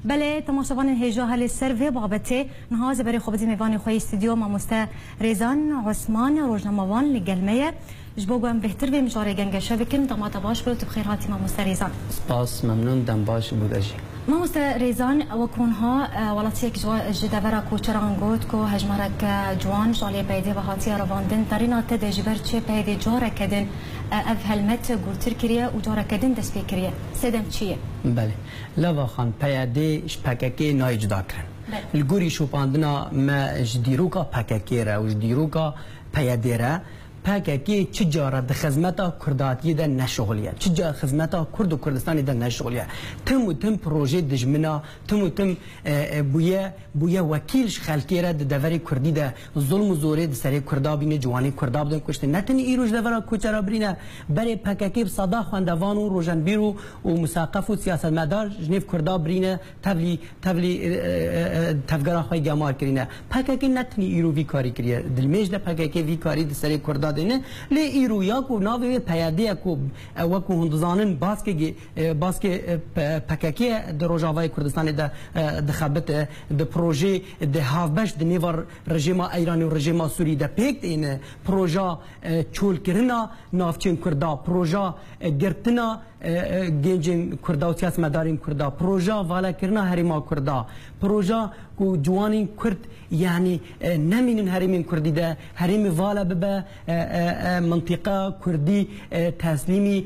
بله تماشاوان هجا هل سر بابته نهاز برای خوبتی میوان خوی استودیو ماموستا ریزان عثمان روزنامه‌وان لگلمه جبوگم بهتر بیم جاره گنگشه بکن دامات باش بود بخیر هاتی ماموستا ریزان سپاس ممنون دم باش بودجی ماموستا ریزان وکنها ولاتی یک جدورا کوچران گود کو هجمرک جوان جالی پیدا و هاتی رواندن ترینات دجبر چه پیدا جاره کدن اف هلمت گوتر کریه و جاره کدن دست بکریه سدم چیه؟ بله لوا خان پیاده پککی نایج داکرن الگوری شوپاندنا ما جدیروکا پککی را و جدیروکا پیاده را پککی چجارا د خدمتا کرداتی ده نشغلیه چجا خدمتا کرد و کردستانی ده نشغلیه تم پروژه دجمنا تم بویه وکیلش خلکی را ده دوری کردی ده ظلم و زوره ده سری کردا بینه جوانی کردا بدن کشته نتنی ایروش دورا کوچرا برینه برای پککی صدا خواندوان و روشنبیرو و مثقف و سیاست مدار جنیف کردا برینه تبلی تفگرا خواهی گمار کرینه پککی نتنی ایرو وی کاری کریه دلمیج ده پککی وی کاری ده سری کردا دینه لی ایرویا کو ناوی پیاده کو وکو هندزانن باسکه پککی در روجاوای کردستان ده خبت ده پروژه ده هافبش ده نیور رژیم ایرانی و رژیم سوری ده پیک این پروژه چول کرنا نافچین کردا پروژه گرتنا گنجین کردا و سیاست مدارین کردا پروژه والا کرنا هریما کردا پروژه کو جوانین کرد یعنی نمینن هریمین کردی ده هریم والا ببه منطقه کردی تسلیمی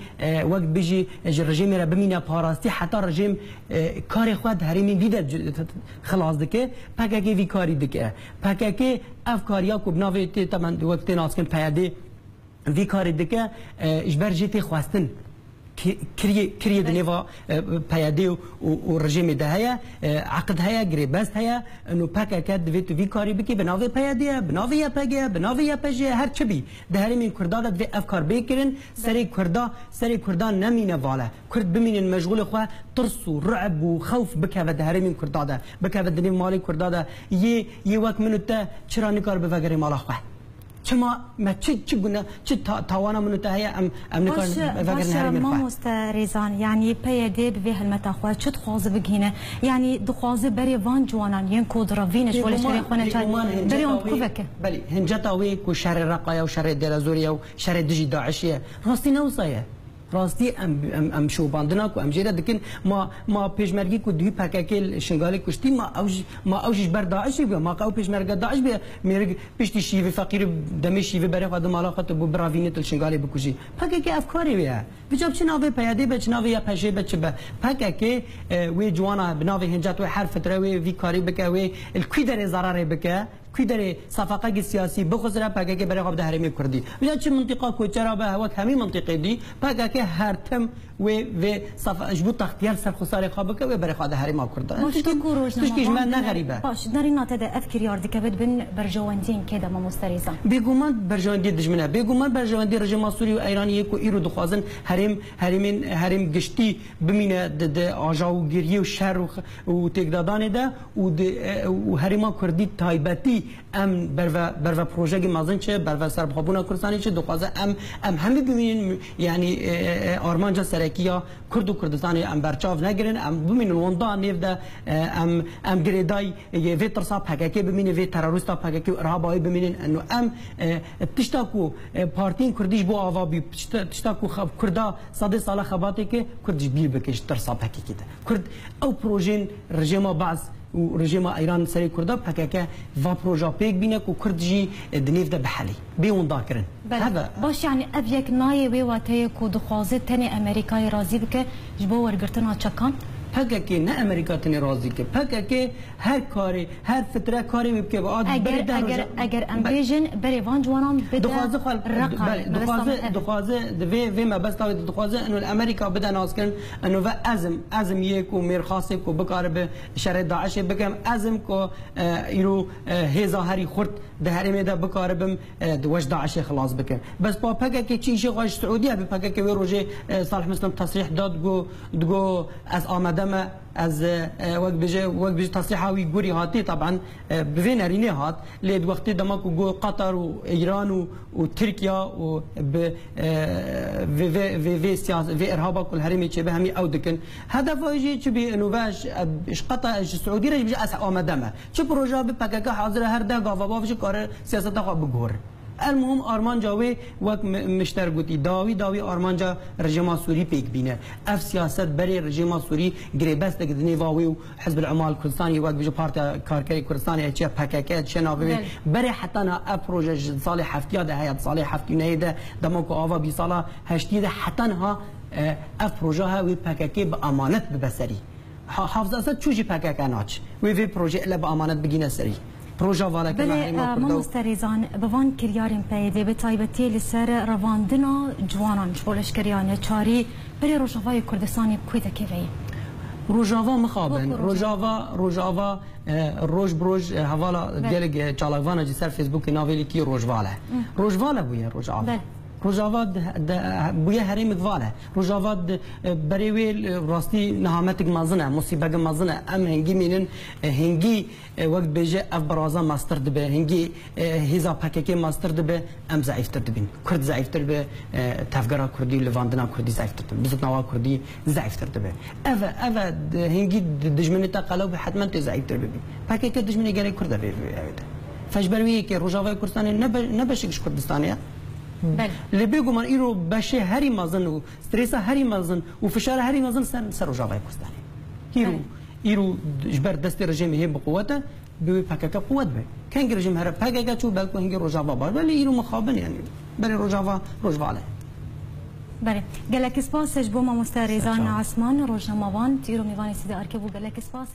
وقت بيجي الرجيم را بمينا باراستی حتى رژیم کار خود هریمی بیده خلاص دکه پککی وی کاری دکه پککی افکاریا کو بناوی تمن وقت ناسکن پیاده وی کاری دکه اجبر جیتی خواستن كريه دنيفا بيادي ورجيم ده هيا عقد هيا غريبست هيا انه باكا كاد فيتو في كاري بكي بنافي بيادي بنافي باجي بنافي باجي هر چبي ده هري من كردا ده في افكار بيكرن سري كردا نمينه والا كرد بمين مشغول خو ترس ورعب وخوف بك ده هري من كردا ده بك دني مالي كردا ده يي وقت منو تا چرا نكار بفغري مالا خو شما ما چه گونه چه توانا منو تهيا ام نکار باشه ما مستریزان یعنی پیاده به هلمت خو چه خوازه بگینه یعنی دخوازه بری وان جوانان ین کودراوینش ولی شری خونه چای بری اون کوفکه بله هنجتا وی کو شر رقایا و شر درازوریا و شر دجی داعشیه راستی نوصایه راستی ام شو باندنا کو ام جيره لكن ما پیشمرگی کو دوی پککل شنگال کشتی ما اوجش بر داعش بیا ما قاو پیشمرگ داعش بیا میرگ پشتی شیوه فقیر دم شیوه برای خدم علاقه بو براوینت شنگال بکوجی پکک افکاری بیا بجاب چناوی پیاده به چناوی یا پشه به چه پکک وی جوانا بناوی هنجات و حرف تروی وی کاری بک وی الکیدر ضرر بک كيدر صفقة سياسي بخزرة باقي بري قبض هرمي كردي وجا شي منطقة كوچرا به وك همي منطقة دي باقي هرتم و صف جبوت اختيار سر خسارة خابك و بري قبض هرمي كردا مش تكوروش ما غريبة باش دارينا تدا افكر ياردي كبد بن برجواندين كده ما مستريزا بيغومان برجواندي دجمنا بيغومان برجواندي رژیم سوري و ايراني كو ايرو دخوازن هرم گشتي بمينه د اجاو گيري و شر و تگدادان ده و هرما كردي تايبتي ام بروا پروژه مازن چه بروا سربخابونا کردستانی چه دخوازه ام همه ببینین یعنی آرمانجا سرکیا کرد و کردستانی ام برچاو نگرن ام ببینین وندا نیفده ام گریدای وی ترسا پککی ببینین وی تروریستا پککی ارهابایی ببینین انه ام تشتاکو پارتین کردیش بو آوابی تشتاکو کردا صد سال خباتی که کردیش بیل بکش ترسا پککی ده کرد او پروژه رژیم بعض و رژیم ایران سری کردا پککه و پروژه پیک بینه کو کردجی دنیف ده بحلی بیون داکرن هذا باش يعني ابيك ناي وي واتي کو دخوازه تني امریکای راضی بک جبو ورگرتنا چکان پککی نه امریکا تنی راضی که پککی هر کاری هر فتره کاری میبکه بعد اگر امبیژن بری وان جوانان بده دخوازه و ما بس دخوازه انه الامریکا بده ناسکن انه و ازم یک و میرخاصه کو بکار به شر داعش بگم ازم کو ایرو هزا هری خرد ده هرمه ده بکار بم وش داعش خلاص بکن بس با پککی چی شي غاش سعوديه به پککی و روزه صالح مسلم تصریح داد گو از آمده ما از وقت بيجي تصريحاوي جوري هاتي طبعا بفين اريني هات ليد وقت دمك قطر وايران وتركيا و في سياسه في ارهاب كل هرمي شبه همي او دكن هدف يجي تبي انه باش ايش قطع السعوديه يجي اسع امدمه شو بروجا بباكا حاضر هر دا غافا باش كار سياسه خو بگور المهم آرمان جاوی وقت مشتر گویی داوی آرمان جا رژیم سوری پیک بینه اف سیاست بری رژیم سوری گریبست که دنیواوی و حزب العمال کردستانی وقت بیش پارت کارکری کردستانی چه پککت چه ناوی بری حتی نا اف پروژه سال هفتی ده هیات سال هفتی نه دماغ آوا بی سال هشتی ده حتی ها اف پروژه ها وی پککی به امانت ببسری حافظه است چوجی پکک ناچ وی پروژه الا به امانت بگینه سری پروژه والا که ما مستریزان بوان کریاریم پیدا به تایبتی لسر رواندنا جوانان شبولش کریانه چاری بری روجاوای کردستانی بکویده که وی روجاوا مخابن روجاوا روج بروج حوالا دیالگ چالاگوانا جی سر فیسبوک ناویلی کی روجوالا بویه روجاوا بویه هریم دواله روجاوا بریوی راستی نهامتک مازنه مصیبت مازنه ام هنگی مینن هنگی وقت بیجه اف برازا ماستر دبه هنگی هیزا پککی ماستر دبه ام ضعیفتر دبین کرد ضعیفتر به تفگرا کردی لواندنا کردی ضعیفتر دبه بزرگ نوا کردی ضعیفتر دبه اف هنگی دجمنی تا قلب حتما تی ضعیفتر ببین پککی دجمنی گری کرده به فجبروی که روجاوای کردستانی نبشکش کردستانیه اللي بيقول من إيرو بشة هري مازن وستريسا هري مازن وفشار هري مازن سر رجاوي كردستاني إيرو جبر دست الرجيم هي بقوته بيو بحكك قوة به كان الرجيم هرب بحكك شو بالكو هنجي رجاوا بار بل إيرو مخابن يعني بل رجاوا عليه بله گلک اسپاس بوما مستریزان عثمان روزنامه‌وان تیرو میوانی سید ارکبو گلک اسپاس